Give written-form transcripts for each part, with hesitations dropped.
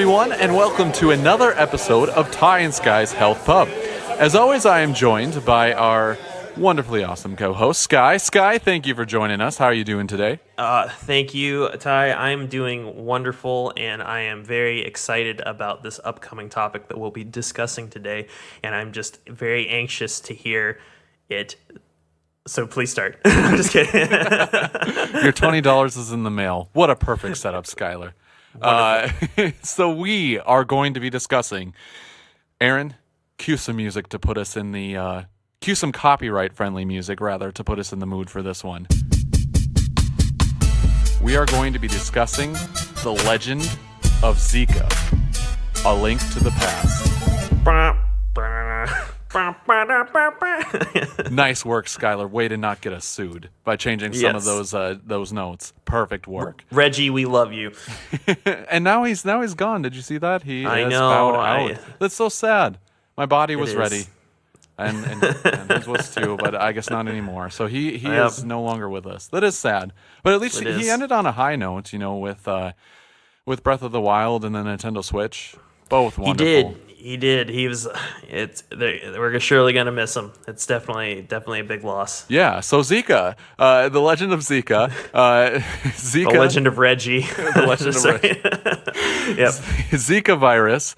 everyone, and welcome to another episode of Ty and Sky's Health Pub. As always, I am joined by our wonderfully awesome co-host, Sky. Sky, thank you for joining us. How are you doing today? Thank you, Ty. I'm doing wonderful, and I am very excited about this upcoming topic that we'll be discussing today, and I'm just very anxious to hear it. So please start. I'm just kidding. Your $20 is in the mail. What a perfect setup, Skylar. So we are going to be discussing, Aaron, cue some music to put us in the, cue some copyright-friendly music, rather, to put us in the mood for this one. We are going to be discussing the Legend of Zika, a link to the past. Nice work, Skylar. Way to not get us sued by changing some of those notes. Perfect work. Reggie, we love you. And now he's gone. Did you see that? He has know, bowed out. That's so sad. My body was is. ready. And his was too, but I guess not anymore. So he is no longer with us. That is sad. But at least he ended on a high note, with Breath of the Wild and the Nintendo Switch. Both wonderful. He did. He was. We're surely gonna miss him. It's definitely a big loss. Yeah. So Zika, the Legend of Zika, Zika, the Legend of Reggie, the Legend of Reggie. Yep. Zika virus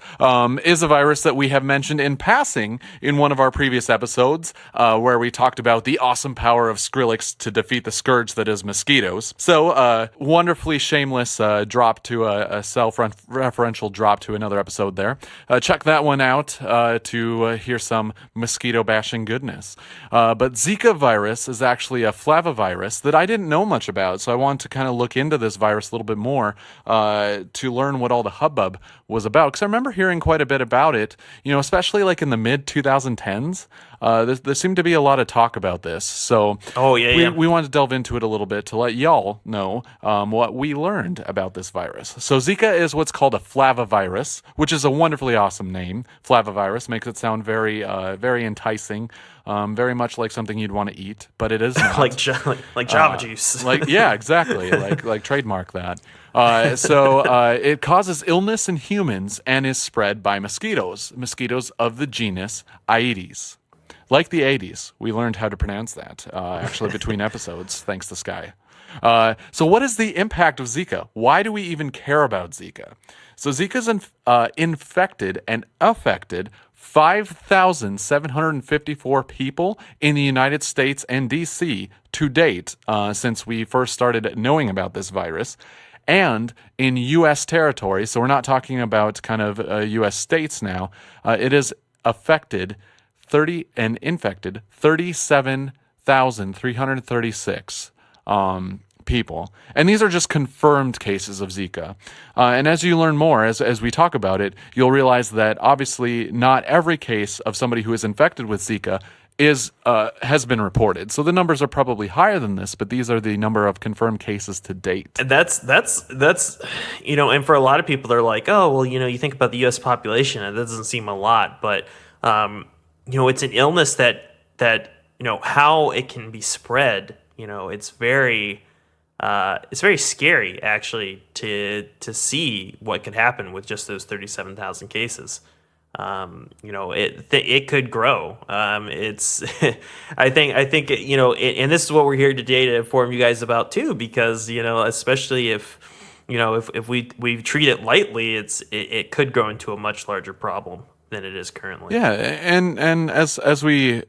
is a virus that we have mentioned in passing in one of our previous episodes, where we talked about the awesome power of Skrillex to defeat the scourge that is mosquitoes. So, wonderfully shameless drop to a self-referential drop to another episode there. Check that one out to hear some mosquito bashing goodness. But Zika virus is actually a flavivirus that I didn't know much about, so I wanted to kind of look into this virus a little bit more to learn what all the hubbub was about, because I remember hearing quite a bit about it, especially like in the mid 2010s. There seemed to be a lot of talk about this, so we wanted to delve into it a little bit to let y'all know what we learned about this virus. So Zika is what's called a flavivirus, which is a wonderfully awesome name. Flavivirus makes it sound very very enticing, very much like something you'd want to eat, but it is not. like Java Juice. Yeah, exactly. like trademark that. So it causes illness in humans and is spread by mosquitoes of the genus Aedes. Like the 80s. We learned how to pronounce that, actually, between episodes, thanks to Sky. So what is the impact of Zika? Why do we even care about Zika? So Zika's infected and affected 5,754 people in the United States and D.C. to date, since we first started knowing about this virus. And in U.S. territory, so we're not talking about kind of U.S. states now, it has affected infected 37,336 people. And these are just confirmed cases of Zika. And as you learn more, as we talk about it, you'll realize that obviously not every case of somebody who is infected with Zika has been reported. So the numbers are probably higher than this, but these are the number of confirmed cases to date. And that's and for a lot of people, they're like, oh, well, you think about the U.S. population, and that doesn't seem a lot, but it's an illness that how it can be spread. It's very scary actually to see what could happen with just those 37,000 cases. It could grow. It's I think and this is what we're here today to inform you guys about too, because especially if we treat it lightly, it could grow into a much larger problem than it is currently. Yeah, and as we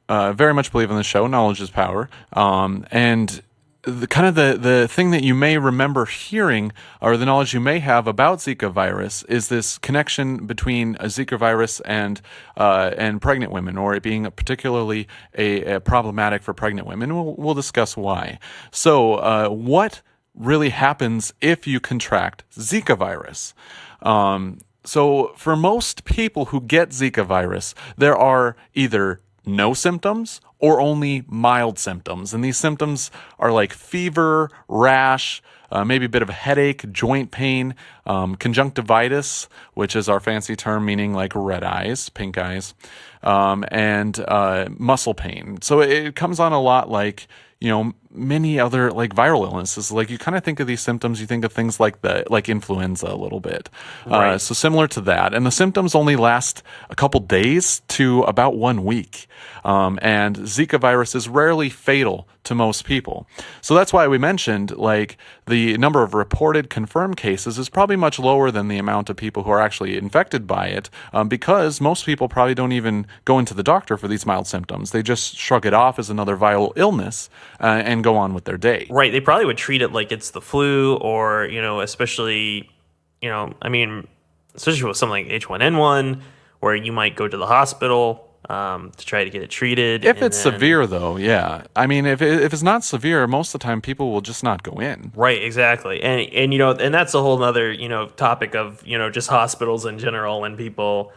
very much believe in the show, knowledge is power, and the thing that you may remember hearing, or the knowledge you may have about Zika virus, is this connection between a Zika virus and pregnant women, or it being particularly a problematic for pregnant women. We'll discuss why. So, what really happens if you contract Zika virus? So for most people who get Zika virus, there are either no symptoms or only mild symptoms. And these symptoms are like fever, rash, maybe a bit of a headache, joint pain, conjunctivitis, which is our fancy term meaning like red eyes, pink eyes, and muscle pain. So it comes on a lot like, many other like viral illnesses. Like you kind of think of these symptoms, you think of things like influenza a little bit. Right. So similar to that, and the symptoms only last a couple days to about 1 week. And Zika virus is rarely fatal to most people. So that's why we mentioned like the number of reported confirmed cases is probably much lower than the amount of people who are actually infected by it, because most people probably don't even go into the doctor for these mild symptoms. They just shrug it off as another viral illness and go on with their day. Right. They probably would treat it like it's the flu, or, especially, I mean, especially with something like H1N1, where you might go to the hospital to try to get it treated. If it's severe, though, yeah. I mean, if it's not severe, most of the time people will just not go in. Right, exactly. And and that's a whole other, topic of, just hospitals in general and people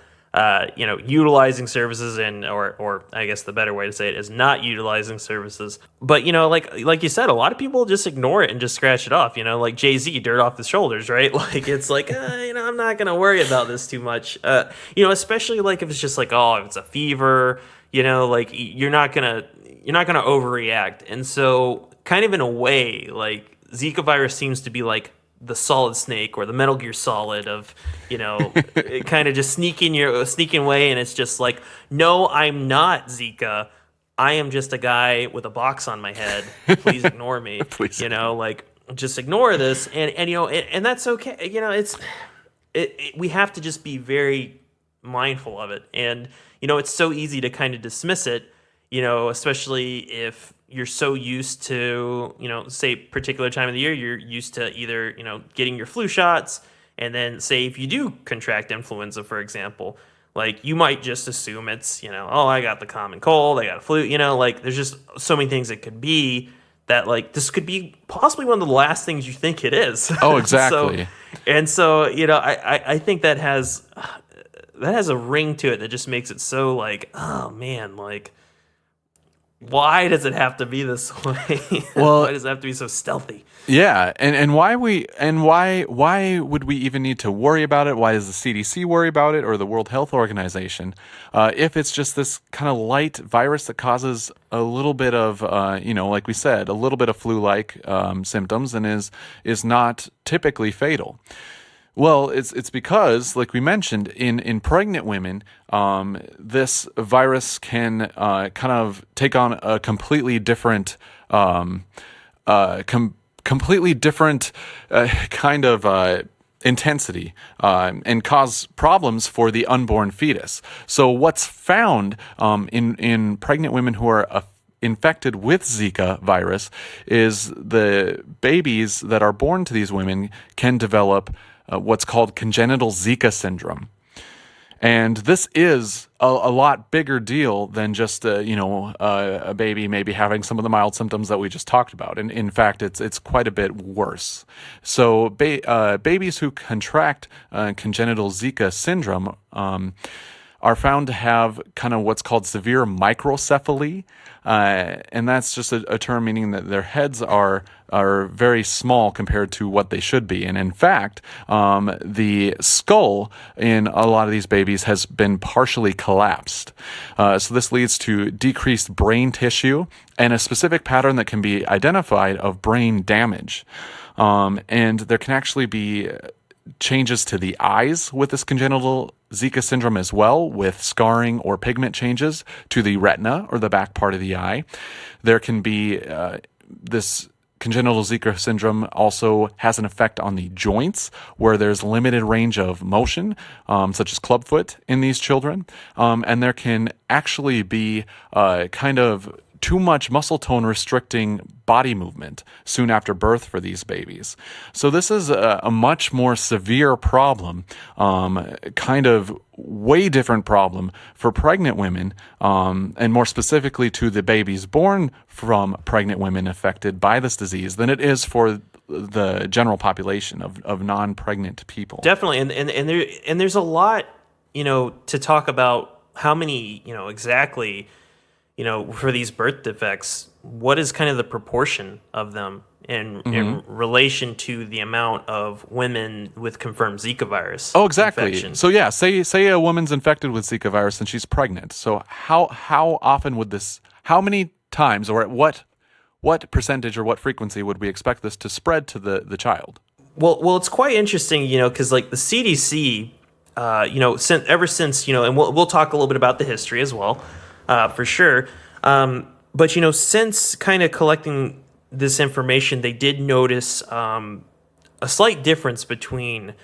utilizing services or I guess the better way to say it is not utilizing services. But like you said, a lot of people just ignore it and just scratch it off. Like Jay-Z, dirt off his shoulders, right? Like it's like I'm not gonna worry about this too much. Especially like if it's just like, oh, if it's a fever, like you're not gonna overreact. And so kind of in a way, like Zika virus seems to be like the Solid Snake or the Metal Gear Solid of, kind of just sneaking way, and it's just like, no, I'm not Zika. I am just a guy with a box on my head. Please ignore me. Please. Like just ignore this, and that's okay. We have to just be very mindful of it, and it's so easy to kind of dismiss it. Especially if you're so used to, say particular time of the year, you're used to either, getting your flu shots. And then say if you do contract influenza, for example, like you might just assume it's, oh, I got the common cold, I got a flu, like there's just so many things it could be that like this could be possibly one of the last things you think it is. Oh, exactly. so, I think that has a ring to it that just makes it so like, oh man, like, why does it have to be this way? Well, why does it have to be so stealthy? Yeah, and why would we even need to worry about it? Why does the CDC worry about it, or the World Health Organization, if it's just this kind of light virus that causes a little bit of, like we said, a little bit of flu-like symptoms and is not typically fatal? Well, it's because, like we mentioned, in pregnant women, this virus can kind of take on a completely different kind of intensity and cause problems for the unborn fetus. So what's found in pregnant women who are infected with Zika virus is the babies that are born to these women can develop what's called congenital Zika syndrome. And this is a lot bigger deal than just a baby maybe having some of the mild symptoms that we just talked about. And in fact, it's quite a bit worse. So babies who contract congenital Zika syndrome are found to have kind of what's called severe microcephaly, and that's just a term meaning that their heads are very small compared to what they should be. And in fact, the skull in a lot of these babies has been partially collapsed. So this leads to decreased brain tissue and a specific pattern that can be identified of brain damage. And there can actually be changes to the eyes with this congenital Zika syndrome as well, with scarring or pigment changes to the retina or the back part of the eye. There can be this congenital Zika syndrome also has an effect on the joints, where there's limited range of motion, such as clubfoot in these children. And there can actually be kind of too much muscle tone restricting body movement soon after birth for these babies. So this is a much more severe problem, kind of way different problem for pregnant women, and more specifically to the babies born from pregnant women affected by this disease than it is for the general population of non-pregnant people. Definitely, and there's a lot, to talk about how many, exactly, for these birth defects, what is kind of the proportion of them in relation to the amount of women with confirmed Zika virus? Oh, exactly. infection? So yeah, say a woman's infected with Zika virus and she's pregnant. So how often would this? How many times, or at what what percentage or what frequency would we expect this to spread to the child? Well, it's quite interesting, because like the CDC, ever since, and we'll talk a little bit about the history as well, for sure. But since kind of collecting this information, they did notice a slight difference between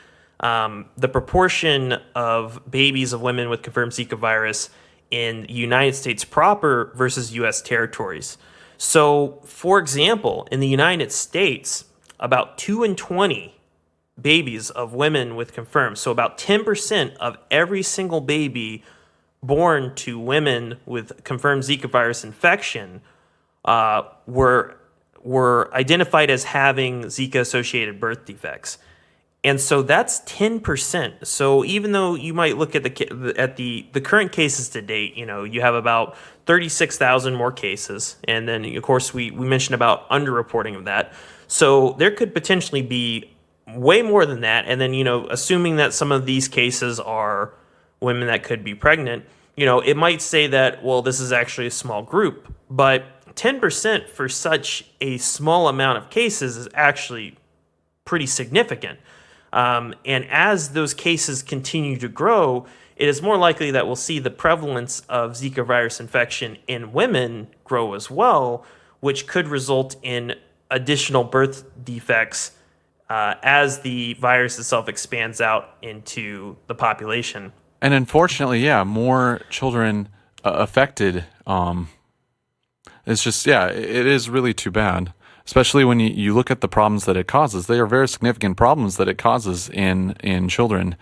the proportion of babies of women with confirmed Zika virus in the United States proper versus U.S. territories. So, for example, in the United States, about 2 in 20 babies of women with confirmed, so about 10% of every single baby born to women with confirmed Zika virus infection were identified as having Zika-associated birth defects. And so that's 10%. So even though you might look at the current cases to date, you have about 36,000 more cases. And then, of course, we mentioned about underreporting of that. So there could potentially be way more than that. And then, assuming that some of these cases are women that could be pregnant, it might say that, well, this is actually a small group. But 10% for such a small amount of cases is actually pretty significant. And as those cases continue to grow, it is more likely that we'll see the prevalence of Zika virus infection in women grow as well, which could result in additional birth defects as the virus itself expands out into the population. And unfortunately, more children affected. It's just, it is really too bad. Especially when you look at the problems that it causes. They are very significant problems that it causes in children.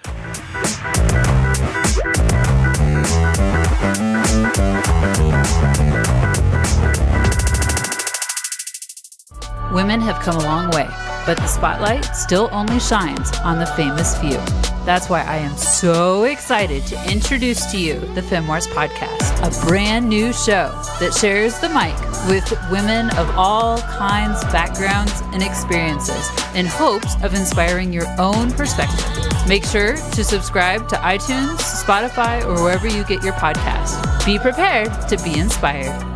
Women have come a long way, but the spotlight still only shines on the famous few. That's why I am so excited to introduce to you the FemWars Podcast, a brand new show that shares the mic with women of all kinds, backgrounds, and experiences in hopes of inspiring your own perspective. Make sure to subscribe to iTunes, Spotify, or wherever you get your podcast. Be prepared to be inspired.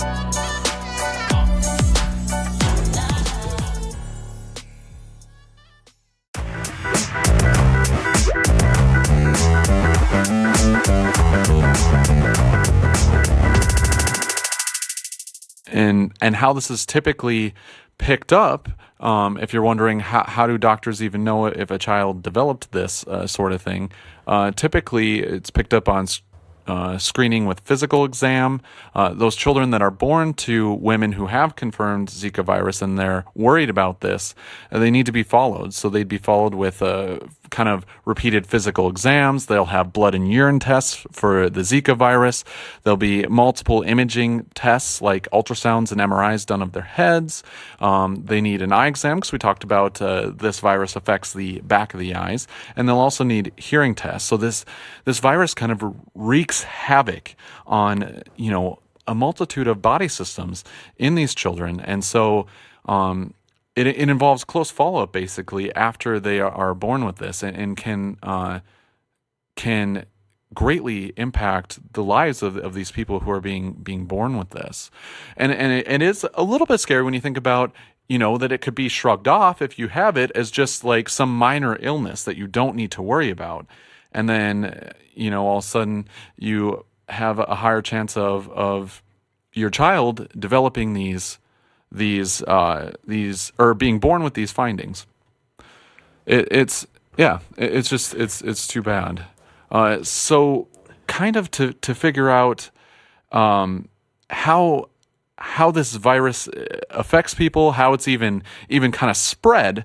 And how this is typically picked up, if you're wondering how do doctors even know if a child developed this sort of thing, typically it's picked up on screening with physical exam. Those children that are born to women who have confirmed Zika virus and they're worried about this, they need to be followed. So they'd be followed with kind of repeated physical exams. They'll have blood and urine tests for the Zika virus. There'll be multiple imaging tests like ultrasounds and MRIs done of their heads. They need an eye exam because we talked about this virus affects the back of the eyes. And they'll also need hearing tests. So this virus kind of wreaks havoc on, a multitude of body systems in these children. And so it involves close follow-up basically after they are born with this and can greatly impact the lives of these people who are being born with this. And it is a little bit scary when you think about, that it could be shrugged off if you have it as just like some minor illness that you don't need to worry about. And then, all of a sudden you have a higher chance of your child developing these or being born with these findings. It's too bad. So kind of to figure out how this virus affects people, how it's even kind of spread,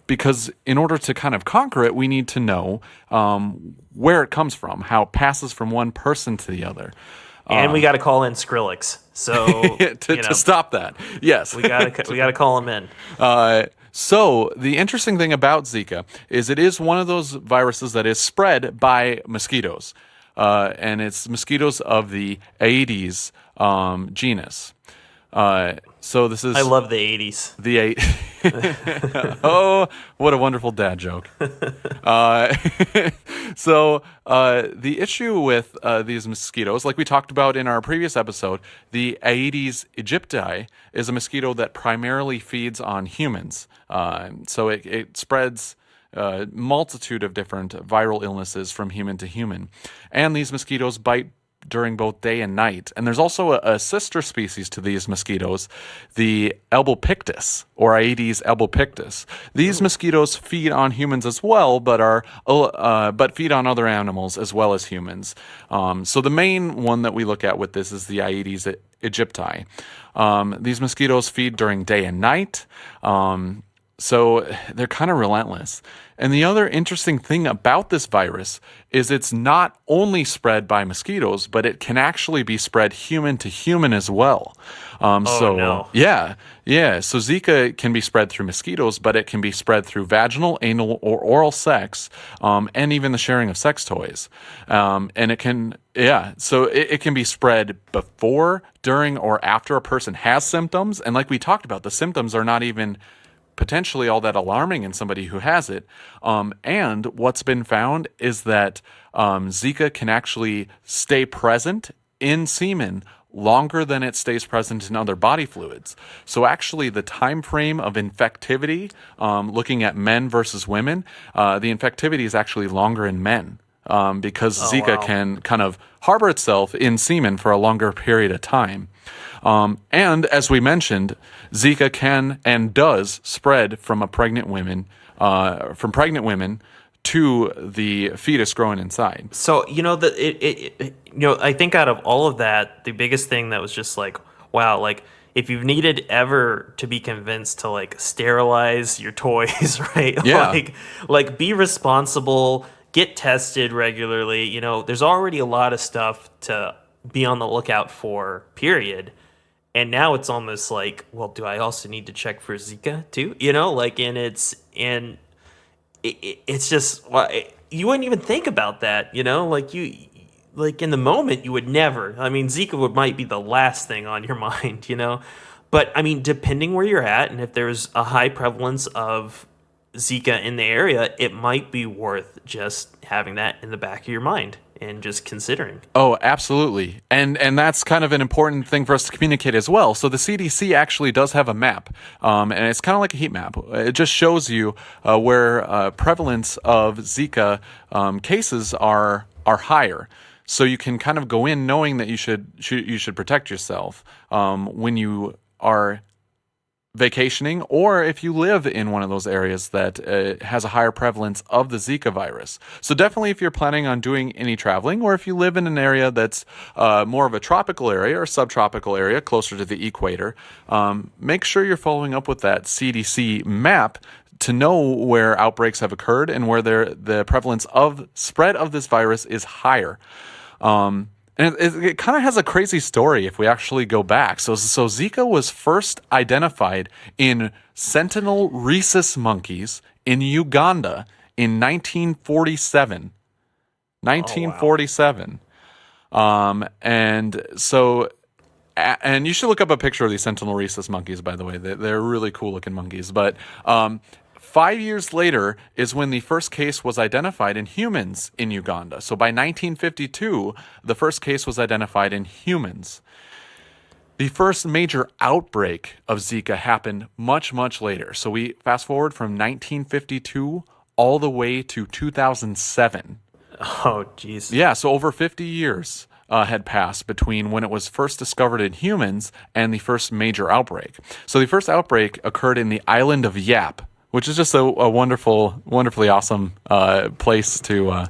because in order to kind of conquer it, we need to know where it comes from, how it passes from one person to the other. And we got to call in Skrillex. So to stop that, yes, we got to call him in. So the interesting thing about Zika is it is one of those viruses that is spread by mosquitoes, and it's mosquitoes of the Aedes genus. So this is I love the 80s. the eight. Oh, what a wonderful dad joke. Uh, the issue with these mosquitoes, like we talked about in our previous episode, the Aedes aegypti is a mosquito that primarily feeds on humans. So it spreads a multitude of different viral illnesses from human to human. And these mosquitoes bite during both day and night. And there's also a sister species to these mosquitoes, the albopictus, or Aedes albopictus. These mosquitoes feed on humans as well, but feed on other animals as well as humans. So the main one that we look at with this is the Aedes aegypti. These mosquitoes feed during day and night. So they're kind of relentless. And the other interesting thing about this virus is it's not only spread by mosquitoes, but it can actually be spread human to human as well. No. Yeah. So Zika can be spread through mosquitoes, but it can be spread through vaginal, anal, or oral sex, and even the sharing of sex toys. And it can, so it can be spread before, during, or after a person has symptoms. And like we talked about, the symptoms are not even potentially all that alarming in somebody who has it. And what's been found is that Zika can actually stay present in semen longer than it stays present in other body fluids. So actually the time frame of infectivity, looking at men versus women, the infectivity is actually longer in men. Because Zika can kind of harbor itself in semen for a longer period of time. And as we mentioned, Zika can and does spread from pregnant women to the fetus growing inside. So I think out of all of that, the biggest thing that was just like, wow, like if you've needed ever to be convinced to like sterilize your toys, right? Yeah. like be responsible. Get tested regularly. There's already a lot of stuff to be on the lookout for, period. And now it's almost like, well, do I also need to check for Zika too? It's just, well, you wouldn't even think about that, like in the moment you would never. I mean, Zika might be the last thing on your mind, But I mean, depending where you're at, and if there's a high prevalence of Zika in the area, it might be worth just having that in the back of your mind and just considering. Oh, absolutely. And that's kind of an important thing for us to communicate as well. So the CDC actually does have a map, and it's kind of like a heat map. It just shows you where prevalence of Zika cases are higher. So you can kind of go in knowing that you should protect yourself when you are vacationing, or if you live in one of those areas that has a higher prevalence of the Zika virus. So definitely if you're planning on doing any traveling, or if you live in an area that's more of a tropical area or subtropical area closer to the equator, make sure you're following up with that CDC map to know where outbreaks have occurred and where the prevalence of spread of this virus is higher. And it kind of has a crazy story if we actually go back. So Zika was first identified in sentinel rhesus monkeys in Uganda in 1947. 1947. And you should look up a picture of these sentinel rhesus monkeys, by the way. They're really cool looking monkeys. But 5 years later is when the first case was identified in humans in Uganda. So by 1952, the first case was identified in humans. The first major outbreak of Zika happened much, much later. So we fast forward from 1952 all the way to 2007. Oh, geez. Yeah, so over 50 years had passed between when it was first discovered in humans and the first major outbreak. So the first outbreak occurred in the island of Yap, which is just a wonderfully awesome place to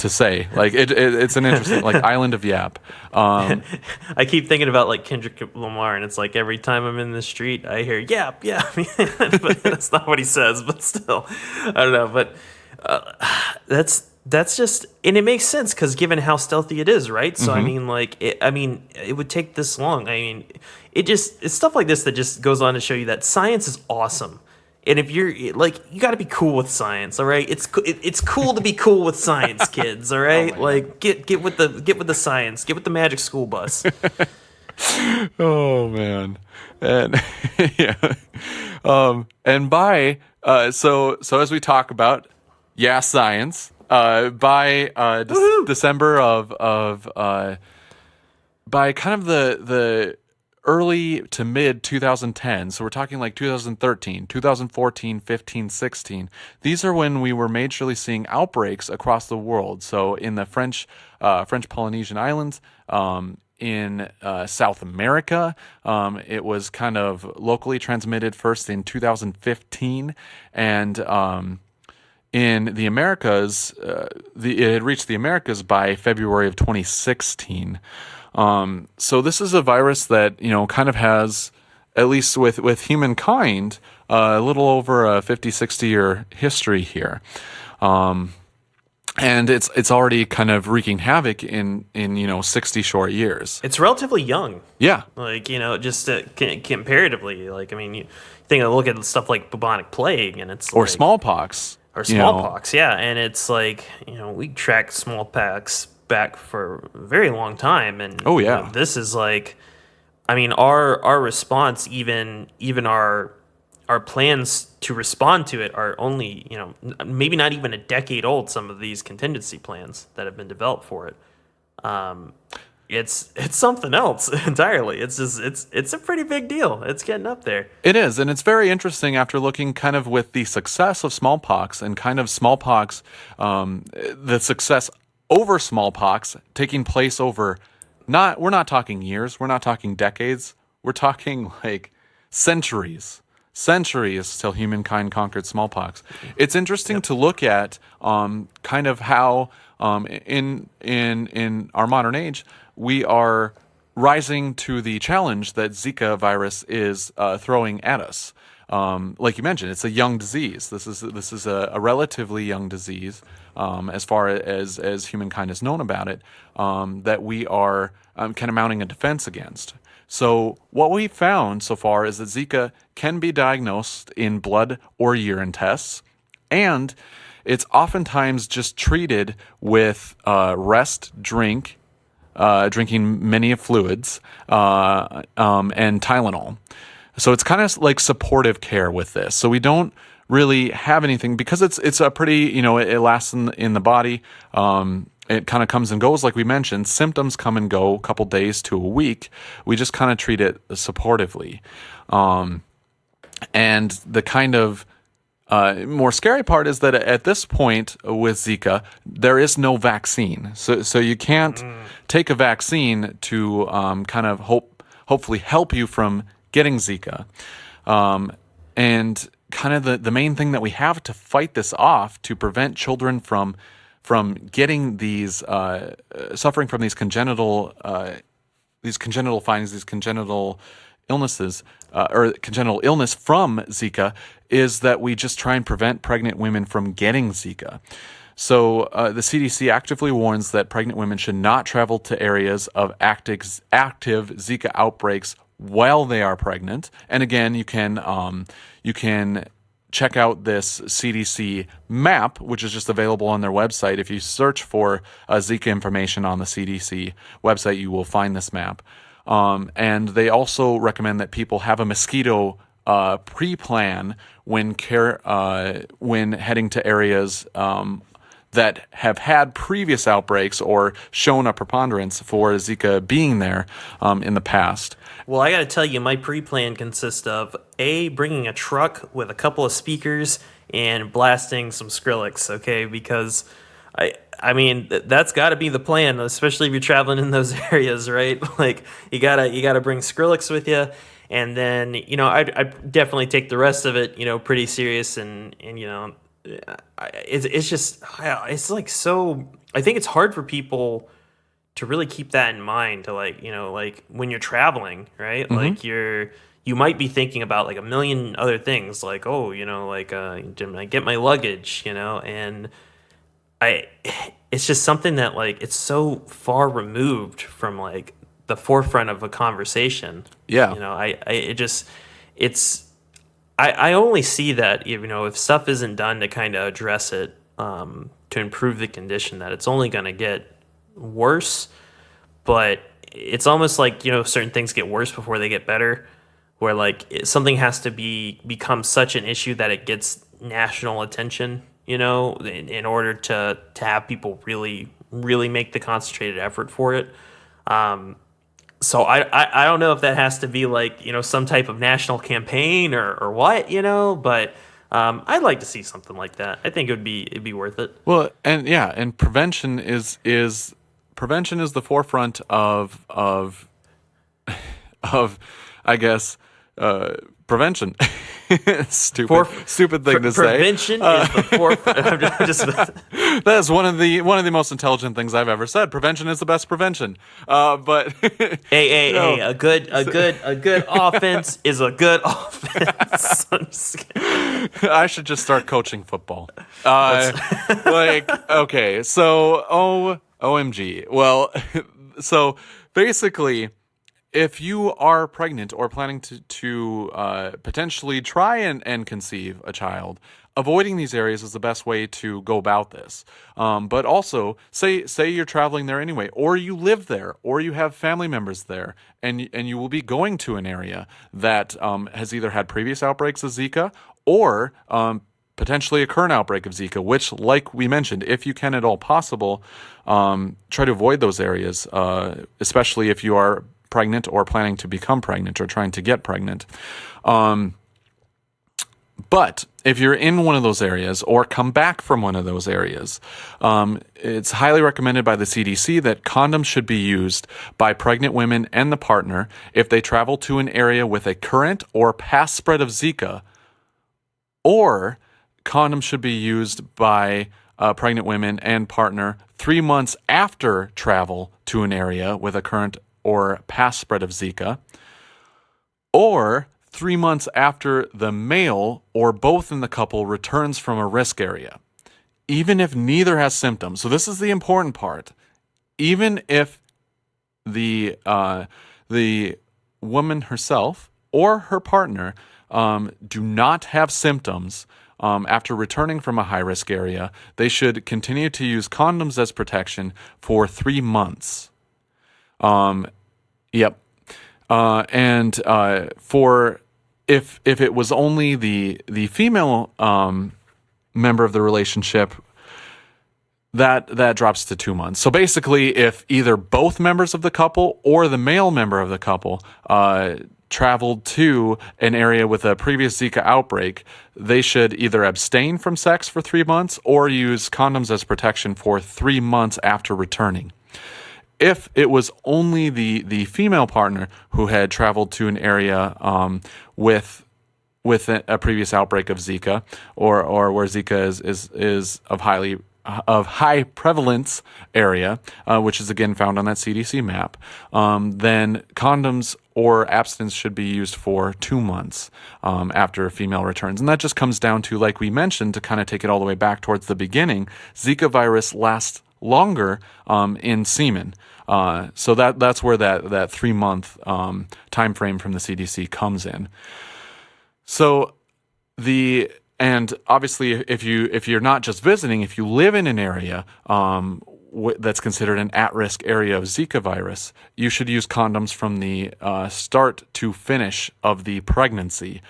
say. Like it's an interesting like island of Yap. I keep thinking about like Kendrick Lamar, and it's like every time I'm in the street, I hear Yap, but that's not what he says. But still, I don't know. But that's just, and it makes sense because given how stealthy it is, right? So it would take this long. I mean, it's stuff like this that just goes on to show you that science is awesome. And if you're like, you got to be cool with science, all right? It's cool to be cool with science, kids, all right? Get with the science, get with the magic school bus. Oh man, and yeah, and by so as we talk about, yeah, science. By December by kind of the early to mid 2010, so we're talking like 2013, 2014, 15, 16. These are when we were majorly seeing outbreaks across the world. So in the French Polynesian islands, in South America, it was kind of locally transmitted first in 2015, and in the Americas, it had reached the Americas by February of 2016. So this is a virus that, kind of has, at least with humankind, a little over a 50, 60-year history here. And it's already kind of wreaking havoc in 60 short years. It's relatively young. Yeah. Like, just comparatively. Like, I mean, you look at stuff like bubonic plague, and it's Or smallpox. Or smallpox, yeah. And it's like, we tracked smallpox back for a very long time. And oh, yeah. This is like, I mean, our response, even our plans to respond to it are only, maybe not even a decade old, some of these contingency plans that have been developed for it. It's something else entirely. It's just it's a pretty big deal. It's getting up there. It is, and it's very interesting after looking kind of with the success of smallpox and kind of smallpox, the success over smallpox taking place over we're not talking years, we're not talking decades, we're talking like centuries till humankind conquered smallpox. It's interesting to look at kind of how in our modern age we are rising to the challenge that Zika virus is throwing at us. Like you mentioned, it's a young disease. This is a relatively young disease as far as humankind has known about it, that we are kind of mounting a defense against. So what we found so far is that Zika can be diagnosed in blood or urine tests, and it's oftentimes just treated with rest, drinking many fluids, and Tylenol. So it's kind of like supportive care with this. So we don't really have anything because it's a pretty, it lasts in the body. It kind of comes and goes, like we mentioned. Symptoms come and go a couple days to a week. We just kind of treat it supportively. And the kind of more scary part is that at this point with Zika, there is no vaccine. So you can't take a vaccine to kind of hopefully help you from getting Zika. And kind of the main thing that we have to fight this off, to prevent children from getting these suffering from these congenital findings, these congenital illnesses, or congenital illness from Zika, is that we just try and prevent pregnant women from getting Zika. So the CDC actively warns that pregnant women should not travel to areas of active Zika outbreaks while they are pregnant. And again, you can check out this CDC map, which is just available on their website. If you search for Zika information on the CDC website, you will find this map. And they also recommend that people have a mosquito pre-plan when heading to areas that have had previous outbreaks or shown a preponderance for Zika being there in the past. Well, I got to tell you, my pre-plan consists of bringing a truck with a couple of speakers and blasting some Skrillex, okay? Because I mean that's got to be the plan, especially if you're traveling in those areas, right? Like you gotta bring Skrillex with you, and then I definitely take the rest of it pretty serious, and it's just it's like so. I think it's hard for people to really keep that in mind, to like when you're traveling, right? Mm-hmm. Like you might be thinking about like a million other things, like did I get my luggage, and it's just something that like it's so far removed from like the forefront of a conversation. Yeah. I only see that if stuff isn't done to kind of address it, to improve the condition, that it's only going to get worse. But it's almost like, certain things get worse before they get better, where like something has to become such an issue that it gets national attention, in order to have people really, really make the concentrated effort for it. So I don't know if that has to be like, some type of national campaign or what, but I'd like to see something like that. I think it'd be worth it. Well, and prevention is the forefront of I guess prevention. Stupid thing to say. Prevention is the forefront. I'm just That is one of the most intelligent things I've ever said. Prevention is the best prevention. But hey, a good offense is a good offense. I'm just kidding. I should just start coaching football. Okay, so OMG. Well, so basically, if you are pregnant or planning to potentially try and conceive a child, avoiding these areas is the best way to go about this. But also, say you're traveling there anyway, or you live there, or you have family members there, and you will be going to an area that has either had previous outbreaks of Zika or potentially a current outbreak of Zika, which, like we mentioned, if you can at all possible, try to avoid those areas, especially if you are pregnant or planning to become pregnant or trying to get pregnant. But if you're in one of those areas or come back from one of those areas, it's highly recommended by the CDC that condoms should be used by pregnant women and the partner if they travel to an area with a current or past spread of Zika, or condoms should be used by pregnant women and partner 3 months after travel to an area with a current or past spread of Zika, or 3 months after the male or both in the couple returns from a risk area, even if neither has symptoms. So this is the important part. Even if the woman herself or her partner do not have symptoms after returning from a high-risk area, they should continue to use condoms as protection for 3 months. Yep. And for if it was only the female member of the relationship, that drops to 2 months. So basically, if either both members of the couple or the male member of the couple traveled to an area with a previous Zika outbreak, they should either abstain from sex for 3 months or use condoms as protection for 3 months after returning. If it was only the female partner who had traveled to an area with a previous outbreak of Zika, or where Zika is of high prevalence area, which is again found on that CDC map, then condoms or abstinence should be used for 2 months after a female returns. And that just comes down to, like we mentioned, to kind of take it all the way back towards the beginning, Zika virus lasts longer in semen. So that's where that 3 month time frame from the CDC comes in. So and obviously if you're not just visiting, if you live in an area that's considered an at-risk area of Zika virus, you should use condoms from the start to finish of the pregnancy,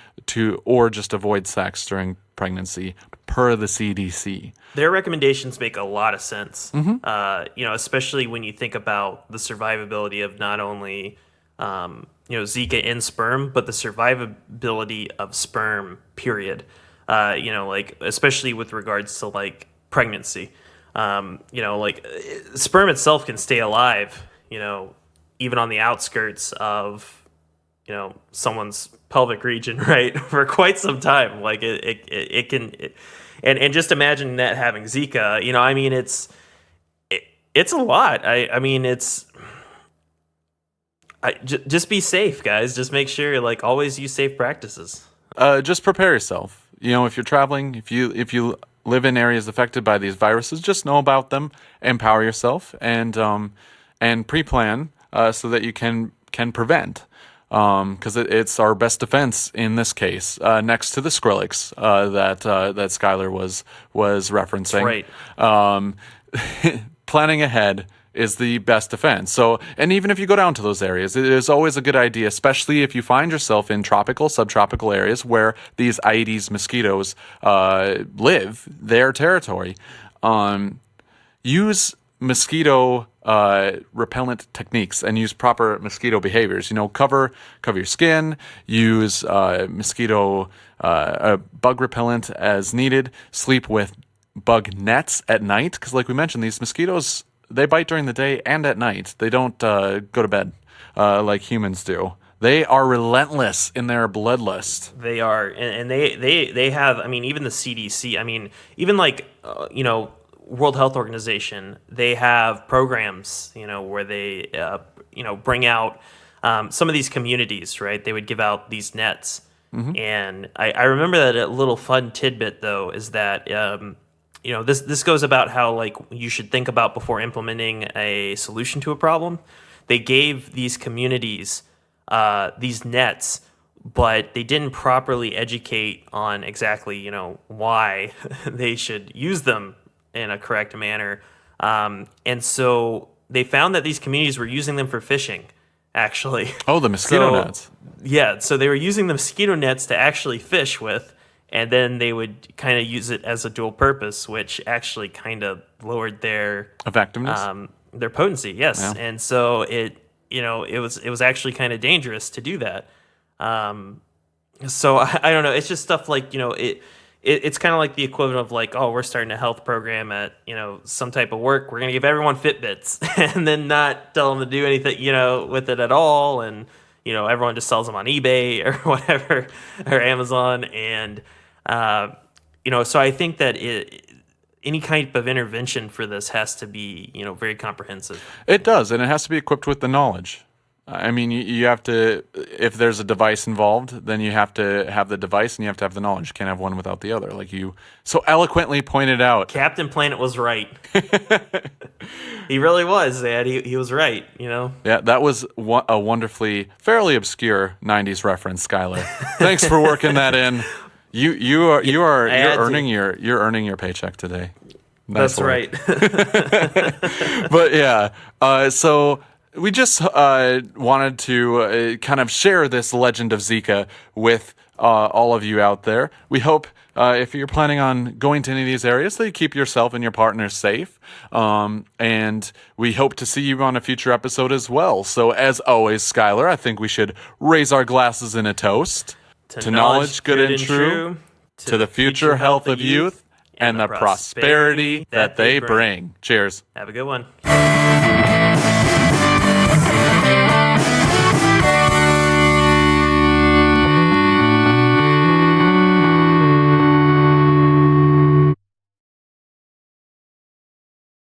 or just avoid sex during pregnancy, per the CDC. Their recommendations make a lot of sense. Especially when you think about the survivability of not only Zika in sperm, but the survivability of sperm, period. Especially with regards to like pregnancy. Sperm itself can stay alive, even on the outskirts of, someone's pelvic region, right, for quite some time. Like it can, and just imagine that having Zika, it's a lot. Just be safe, guys. Just make sure, always use safe practices. Just prepare yourself. If you're traveling, if you live in areas affected by these viruses, just know about them, empower yourself, and pre-plan so that you can prevent. Because it's our best defense in this case, next to the Skrillex that Skylar was referencing. That's right. Planning ahead is the best defense. So, and even if you go down to those areas, it is always a good idea, especially if you find yourself in tropical, subtropical areas where these Aedes mosquitoes live, their territory. Use mosquito repellent techniques and use proper mosquito behaviors. Cover your skin, use mosquito bug repellent as needed, sleep with bug nets at night, because like we mentioned, these mosquitoes, they bite during the day and at night. They don't go to bed like humans do. They are relentless in their bloodlust. They are, and they have. I mean, even the CDC. I mean, even like World Health Organization. They have programs, where they bring out some of these communities. Right, they would give out these nets, and I remember that a little fun tidbit though is that. This goes about how like you should think about before implementing a solution to a problem. They gave these communities these nets, but they didn't properly educate on exactly why they should use them in a correct manner. And so they found that these communities were using them for fishing, actually. Oh, the mosquito nets. Yeah, so they were using the mosquito nets to actually fish with. And then they would kind of use it as a dual purpose, which actually kind of lowered their effectiveness, their potency. Yes, yeah. And so it was actually kind of dangerous to do that. So I don't know. It's just stuff like it's kind of like the equivalent of like, oh, we're starting a health program at some type of work. We're gonna give everyone Fitbits and then not tell them to do anything with it at all, and everyone just sells them on eBay or whatever or Amazon and. So I think that any kind of intervention for this has to be, very comprehensive. It does, and it has to be equipped with the knowledge. I mean, you have to, if there's a device involved, then you have to have the device and you have to have the knowledge. You can't have one without the other, like you so eloquently pointed out. Captain Planet was right. He really was, Dad. He was right, Yeah, that was a wonderfully, fairly obscure 90s reference, Skylar. Thanks for working that in. You're earning your paycheck today. Nice That's work. right. But yeah, so we just wanted to kind of share this Legend of Zika with all of you out there. We hope if you're planning on going to any of these areas that you keep yourself and your partner safe. And we hope to see you on a future episode as well. So as always, Skylar, I think we should raise our glasses in a toast. To knowledge, good and true, to the future health of youth, and the prosperity that they bring. Cheers. Have a good one.